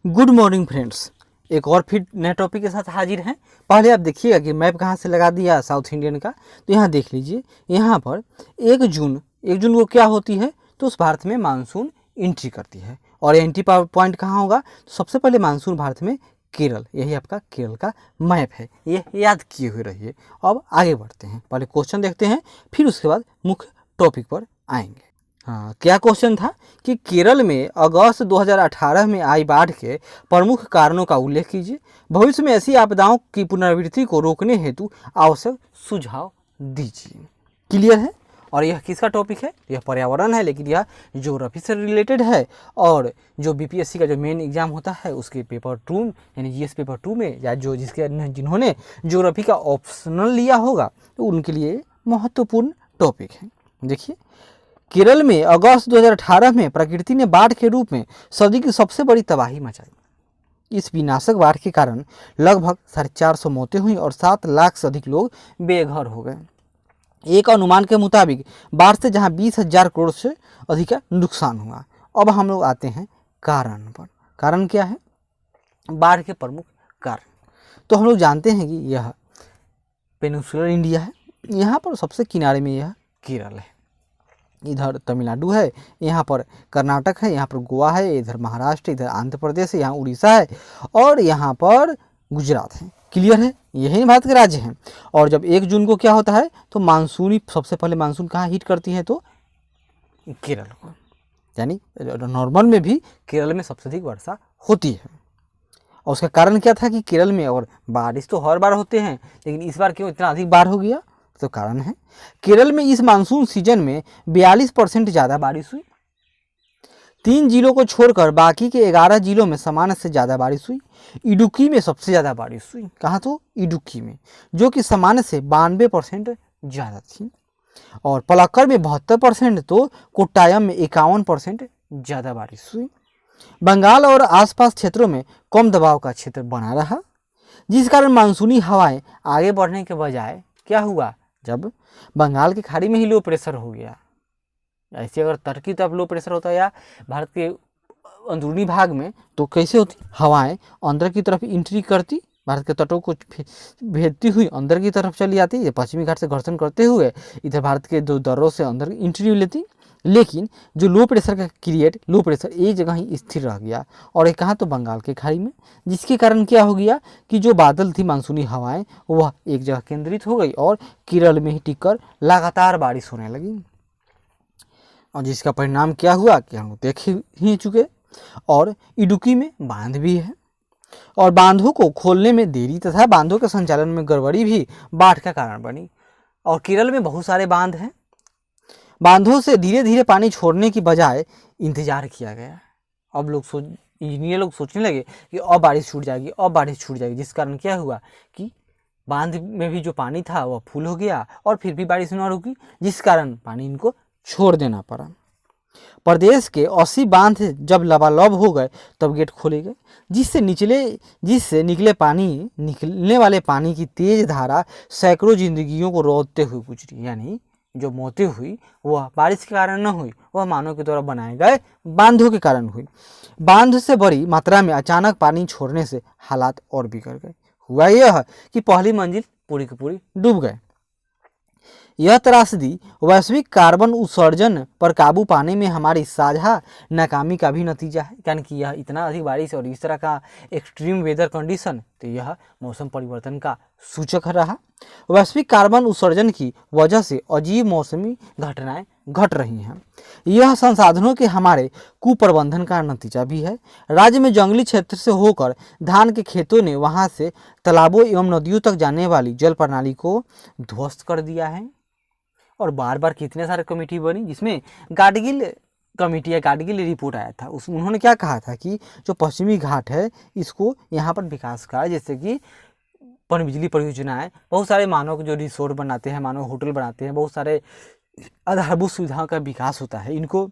Good morning friends, एक और फिर नए टॉपिक के साथ हाजिर हैं। पहले आप देखिएगा कि मैप कहाँ से लगा दिया साउथ इंडियन का। तो यहाँ देख लीजिए, यहाँ पर 1 जून को क्या होती है, तो उस भारत में मानसून एंट्री करती है। और एंट्री पॉइंट कहाँ होगा, तो सबसे पहले मानसून भारत में केरल, यही आपका केरल का मैप है, ये याद किए हुए रहिए। अब आगे बढ़ते हैं, पहले क्वेश्चन देखते हैं, फिर उसके बाद मुख्य टॉपिक पर आएंगे। हाँ, क्या क्वेश्चन था कि केरल में अगस्त 2018 में आई बाढ़ के प्रमुख कारणों का उल्लेख कीजिए। भविष्य में ऐसी आपदाओं की पुनरावृत्ति को रोकने हेतु आवश्यक सुझाव दीजिए। क्लियर है। और यह किसका टॉपिक है, यह पर्यावरण है, लेकिन यह ज्योग्राफी से रिलेटेड है। और जो बीपीएससी का जो मेन एग्जाम होता है उसके पेपर 2 यानी जीएस पेपर 2 में, या जो जिन्होंने ज्योग्राफी का ऑप्शनल लिया होगा तो उनके लिए महत्वपूर्ण टॉपिक है। देखिए, केरल में अगस्त 2018 में प्रकृति ने बाढ़ के रूप में सदी की सबसे बड़ी तबाही मचाई। इस विनाशक बाढ़ के कारण लगभग 450 मौतें हुई और 7 लाख से अधिक लोग बेघर हो गए। एक अनुमान के मुताबिक बाढ़ से जहां 20,000 करोड़ से अधिक का नुकसान हुआ। अब हम लोग आते हैं कारण पर। कारण क्या है, बाढ़ के प्रमुख कारण। तो हम लोग जानते हैं कि यह पेनिनसुलर इंडिया है, यहाँ पर सबसे किनारे में यह केरल है, इधर तमिलनाडु है, यहाँ पर कर्नाटक है, यहाँ पर गोवा है, इधर महाराष्ट्र, इधर आंध्र प्रदेश है, यहाँ उड़ीसा है और यहाँ पर गुजरात है। क्लियर है, यही भारत के राज्य हैं। और जब 1 जून को क्या होता है, तो मानसूनी सबसे पहले मानसून कहाँ हिट करती है, तो केरल को। यानी नॉर्मल में भी केरल में सबसे अधिक वर्षा होती है। और उसका कारण क्या था कि केरल में, और बारिश तो हर बार होते हैं, लेकिन इस बार क्यों इतना अधिक बार हो गया, तो कारण है केरल में इस मानसून सीजन में 42% ज़्यादा बारिश हुई। 3 जिलों को छोड़कर बाकी के 11 जिलों में सामान्य से ज़्यादा बारिश हुई। इडुक्की में सबसे ज़्यादा बारिश हुई, कहाँ, तो इडुक्की में, जो कि सामान्य से 92% ज़्यादा थी। और पलक्कड़ में 72%, तो कोट्टायम में 51% ज़्यादा बारिश हुई। बंगाल और आसपास क्षेत्रों में कम दबाव का क्षेत्र बना रहा, जिस कारण मानसूनी हवाएं आगे बढ़ने के बजाय क्या हुआ, जब बंगाल की खाड़ी में ही लो प्रेशर हो गया। ऐसे अगर टर्की तरफ लो प्रेशर होता या भारत के अंदरूनी भाग में, तो कैसे होती, हवाएं अंदर की तरफ एंट्री करती, भारत के तटों को भेजती हुई अंदर की तरफ चली आती, पश्चिमी घाट से घर्षण करते हुए इधर भारत के दो दर्रों से अंदर एंट्री लेती। लेकिन जो लो प्रेशर का लो प्रेशर एक जगह ही स्थिर रह गया, और एक कहाँ, तो बंगाल के खाड़ी में, जिसके कारण क्या हो गया कि जो बादल थी मानसूनी हवाएं वह एक जगह केंद्रित हो गई और केरल में ही टिककर लगातार बारिश होने लगी। और जिसका परिणाम क्या हुआ कि हम देख ही चुके। और इडुक्की में बांध भी है, और बांधों को खोलने में देरी तथा बांधों के संचालन में गड़बड़ी भी बाढ़ का कारण बनी। और केरल में बहुत सारे बांध हैं, बांधों से धीरे धीरे पानी छोड़ने की बजाय इंतजार किया गया। अब इंजीनियर लोग सोचने लगे कि अब बारिश छूट जाएगी, अब बारिश छूट जाएगी, जिस कारण क्या हुआ कि बांध में भी जो पानी था वह फुल हो गया और फिर भी बारिश न रुकी, जिस कारण पानी इनको छोड़ देना पड़ा। प्रदेश के 80 बांध जब लबालब हो गए तब गेट खोले गए, जिससे निकलने वाले पानी की तेज धारा सैकड़ों जिंदगियों को रोकते हुए गुजरी। यानी जो मौतें हुई वह बारिश के कारण न हुई, वह मानव के द्वारा बनाए गए बांधों के कारण हुई। बांध से बड़ी मात्रा में अचानक पानी छोड़ने से हालात और बिगड़ गए। हुआ यह कि पहली मंजिल पूरी की पूरी डूब गए। यह त्रासदी वैश्विक कार्बन उत्सर्जन पर काबू पाने में हमारी साझा नाकामी का भी नतीजा है। यानी कि यह इतना अधिक बारिश और इस तरह का एक्सट्रीम वेदर कंडीशन, तो यह मौसम परिवर्तन का सूचक रहा। वैश्विक कार्बन उत्सर्जन की वजह से अजीब मौसमी घटनाएं घट रही हैं। यह संसाधनों के हमारे कुप्रबंधन का नतीजा भी है। राज्य में जंगली क्षेत्र से होकर धान के खेतों ने वहां से तालाबों एवं नदियों तक जाने वाली जल प्रणाली को ध्वस्त कर दिया है। और बार बार कितने सारे कमेटी बनी, जिसमें गाडगिल कमेटी या गाडगिल रिपोर्ट आया था। उन्होंने क्या कहा था कि जो पश्चिमी घाट है इसको यहाँ पर विकास कार्य, जैसे कि पनबिजली परियोजनाएं, बहुत सारे मानव जो रिसोर्ट बनाते हैं, मानव होटल बनाते हैं, बहुत सारे आधारभूत सुविधाओं का विकास होता है, इनको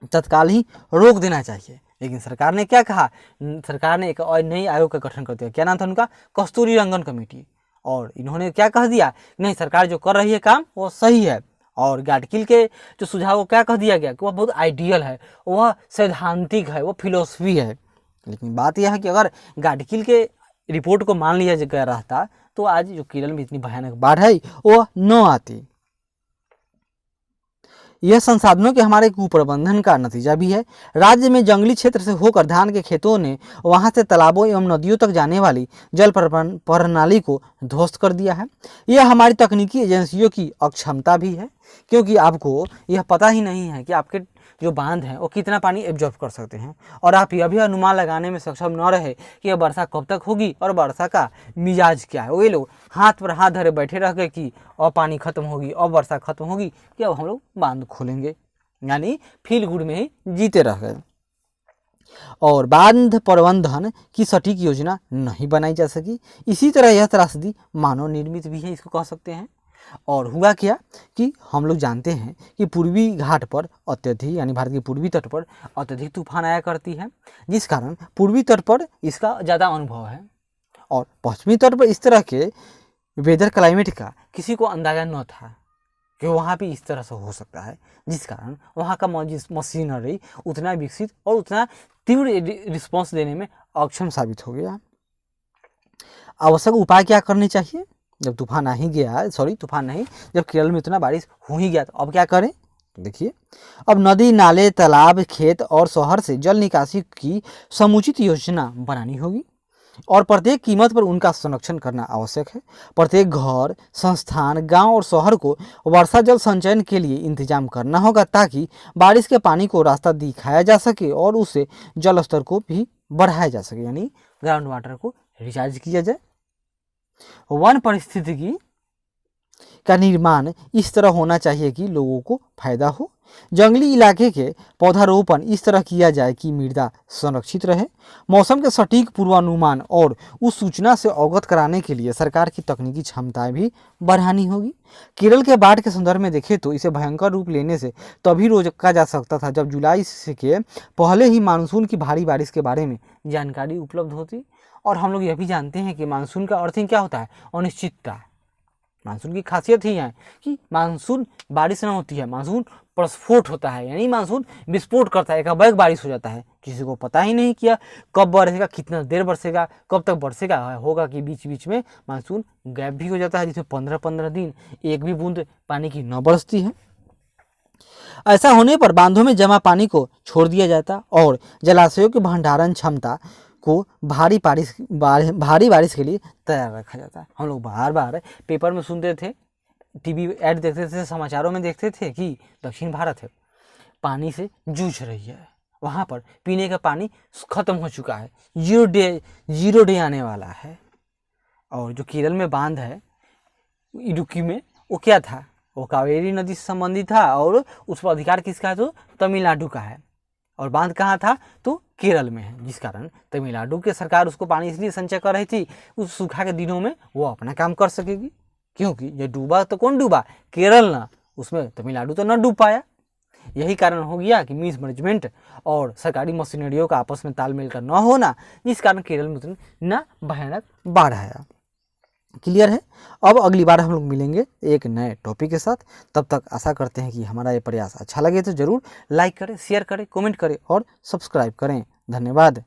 तत्काल ही रोक देना चाहिए। लेकिन सरकार ने क्या कहा, सरकार ने एक और नई आयोग का गठन कर दिया। क्या नाम था उनका, कस्तूरी रंगन कमेटी। और इन्होंने क्या कह दिया, नहीं सरकार जो कर रही है काम वो सही है। और गाडगिल के जो सुझाव को क्या कह दिया गया कि वह बहुत आइडियल है, वह सैद्धांतिक है, वह फिलोसफी है। लेकिन बात यह है कि अगर गाडगिल के रिपोर्ट को मान लिया गया रहता तो आज जो केरल में इतनी भयानक बाढ़ है वो न आती। यह संसाधनों के हमारे कुप्रबंधन का नतीजा भी है। राज्य में जंगली क्षेत्र से होकर धान के खेतों ने वहां से तालाबों एवं नदियों तक जाने वाली जल प्रणाली को ध्वस्त कर दिया है। यह हमारी तकनीकी एजेंसियों की अक्षमता भी है, क्योंकि आपको यह पता ही नहीं है कि आपके जो बांध हैं वो कितना पानी एब्जॉर्ब कर सकते हैं, और आप यह भी अनुमान लगाने में सक्षम न रहे कि यह वर्षा कब तक होगी और वर्षा का मिजाज क्या है। वे लोग हाथ पर हाथ धरे बैठे रह गए कि अब पानी खत्म होगी, अब वर्षा खत्म होगी, कि अब हम लोग बांध खोलेंगे, यानी फील गुड में ही जीते रह गए। और बांध प्रबंधन की सटीक योजना नहीं बनाई जा सकी। इसी तरह यह त्रासदी मानव निर्मित भी है, इसको कह सकते हैं। और हुआ क्या कि हम लोग जानते हैं कि पूर्वी घाट पर अत्यधिक, यानी भारत के पूर्वी तट पर अत्यधिक तूफान आया करती है, जिस कारण पूर्वी तट पर इसका ज़्यादा अनुभव है, और पश्चिमी तट पर इस तरह के वेदर क्लाइमेट का किसी को अंदाजा न था कि वहाँ भी इस तरह से हो सकता है, जिस कारण वहाँ का मशीनरी उतना विकसित और उतना तीव्र रिस्पॉन्स देने में अक्षम साबित हो गया। आवश्यक उपाय क्या करने चाहिए? जब तूफान आ ही गया, तूफान नहीं, जब केरल में इतना बारिश हो ही गया तो अब क्या करें? देखिए, अब नदी, नाले, तालाब, खेत और शहर से जल निकासी की समुचित योजना बनानी होगी, और प्रत्येक कीमत पर उनका संरक्षण करना आवश्यक है। प्रत्येक घर, संस्थान, गांव और शहर को वर्षा जल संचयन के लिए इंतजाम करना होगा, ताकि बारिश के पानी को रास्ता दिखाया जा सके और उससे जल स्तर को भी बढ़ाया जा सके, यानी ग्राउंड वाटर को रिचार्ज किया जाए। वन पारिस्थितिकी का निर्माण इस तरह होना चाहिए कि लोगों को फायदा हो। जंगली इलाके के पौधारोपण इस तरह किया जाए कि मृदा संरक्षित रहे। मौसम के सटीक पूर्वानुमान और उस सूचना से अवगत कराने के लिए सरकार की तकनीकी क्षमताएं भी बढ़ानी होगी। केरल के बाढ़ के संदर्भ में देखें तो इसे भयंकर रूप लेने से तभी रोका जा सकता था जब जुलाई के पहले ही मानसून की भारी बारिश के बारे में जानकारी उपलब्ध होती। और हम लोग यह भी जानते हैं कि मानसून का अर्थ ही क्या होता है? अनिश्चितता। मानसून की खासियत ही है कि मानसून बारिश न होती है, मानसून प्रस्फोट होता है, यानी मानसून विस्फोट करता है, एकाएक बारिश हो जाता है, किसी को पता ही नहीं किया कब बरसेगा, कितना देर बरसेगा, कब तक बरसेगा, होगा कि बीच बीच में मानसून गैप भी हो जाता है, जिसमें 15-15 दिन एक भी बूंद पानी की न बरसती है। ऐसा होने पर बांधों में जमा पानी को छोड़ दिया जाता और जलाशयों की भंडारण क्षमता को भारी बारिश के लिए तैयार रखा जाता है। हम लोग बार बार पेपर में सुनते थे, टीवी ऐड देखते थे, समाचारों में देखते थे कि दक्षिण भारत है पानी से जूझ रही है, वहाँ पर पीने का पानी खत्म हो चुका है, जीरो डे आने वाला है। और जो केरल में बांध है इडुक्की में, वो क्या था? वो कावेरी नदी से संबंधित था, और उस पर अधिकार किसका है? तो तमिलनाडु का है। और बांध कहाँ था? तो केरल में है, जिस कारण तमिलनाडु की सरकार उसको पानी इसलिए संचय कर रही थी, उस सूखा के दिनों में वो अपना काम कर सकेगी, क्योंकि ये डूबा तो कौन डूबा? केरल ना, उसमें तमिलनाडु तो न डूब पाया। यही कारण हो गया कि मिस मैनेजमेंट और सरकारी मशीनरियों का आपस में तालमेल का न होना, जिस कारण केरल में उतनी न भयानक बाढ़ आया। क्लियर है? अब अगली बार हम लोग मिलेंगे एक नए टॉपिक के साथ। तब तक आशा करते हैं कि हमारा ये प्रयास अच्छा लगे तो जरूर लाइक करें, शेयर करें, कमेंट करें और सब्सक्राइब करें। धन्यवाद।